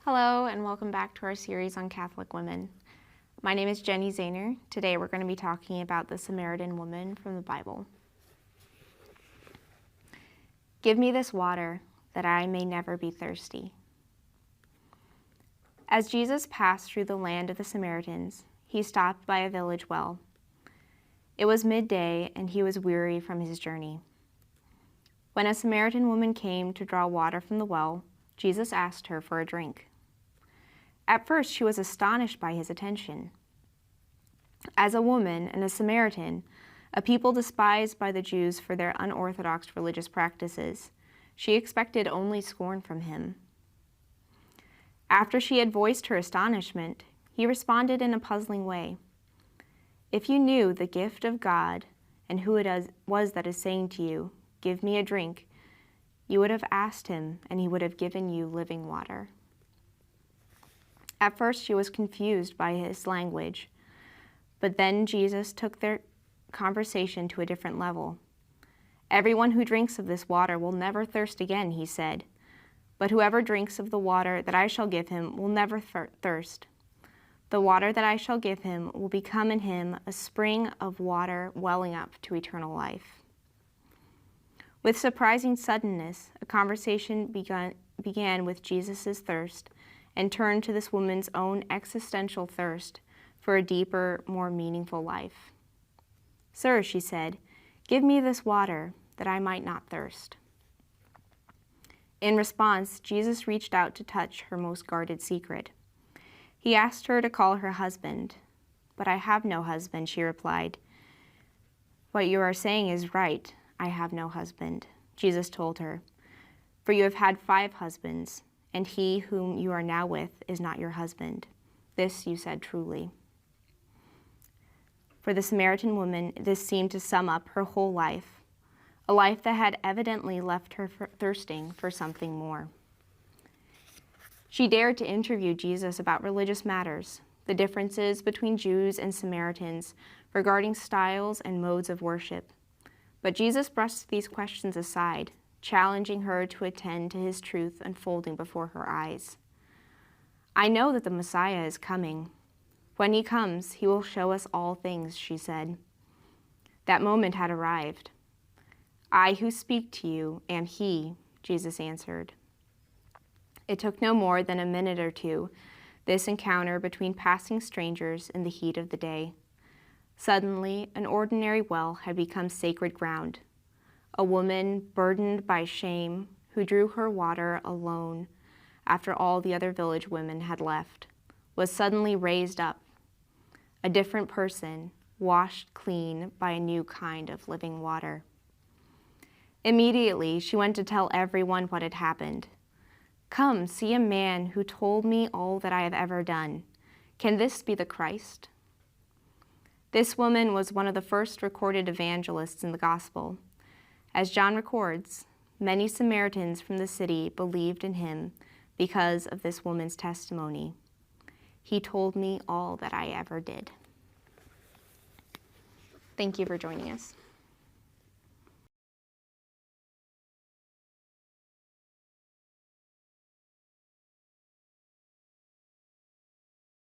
Hello, and welcome back to our series on Catholic women. My name is Jenny Zahner. Today we're going to be talking about the Samaritan woman from the Bible. Give me this water, that I may never be thirsty. As Jesus passed through the land of the Samaritans, he stopped by a village well. It was midday, and he was weary from his journey. When a Samaritan woman came to draw water from the well, Jesus asked her for a drink. At first, she was astonished by his attention. As a woman and a Samaritan, a people despised by the Jews for their unorthodox religious practices, she expected only scorn from him. After she had voiced her astonishment, he responded in a puzzling way. If you knew the gift of God and who it was that is saying to you, "Give me a drink," you would have asked him, and he would have given you living water. At first, she was confused by his language, but then Jesus took their conversation to a different level. Everyone who drinks of this water will never thirst again, he said, but whoever drinks of the water that I shall give him will never thirst. The water that I shall give him will become in him a spring of water welling up to eternal life. With surprising suddenness, a conversation began with Jesus' thirst and turned to this woman's own existential thirst for a deeper, more meaningful life. "Sir," she said, "give me this water that I might not thirst." In response, Jesus reached out to touch her most guarded secret. He asked her to call her husband. "But I have no husband," she replied. "What you are saying is right. I have no husband," Jesus told her. "For you have had 5 husbands, and he whom you are now with is not your husband. This you said truly." For the Samaritan woman, this seemed to sum up her whole life, a life that had evidently left her thirsting for something more. She dared to interview Jesus about religious matters, the differences between Jews and Samaritans regarding styles and modes of worship. But Jesus brushed these questions aside, challenging her to attend to his truth unfolding before her eyes. "I know that the Messiah is coming. When he comes, he will show us all things," she said. That moment had arrived. "I who speak to you am he," Jesus answered. It took no more than a minute or two, this encounter between passing strangers in the heat of the day. Suddenly, an ordinary well had become sacred ground. A woman burdened by shame who drew her water alone after all the other village women had left was suddenly raised up, a different person, washed clean by a new kind of living water. Immediately, she went to tell everyone what had happened. "Come, see a man who told me all that I have ever done. Can this be the Christ?" This woman was one of the first recorded evangelists in the Gospel. As John records, many Samaritans from the city believed in him because of this woman's testimony. "He told me all that I ever did." Thank you for joining us.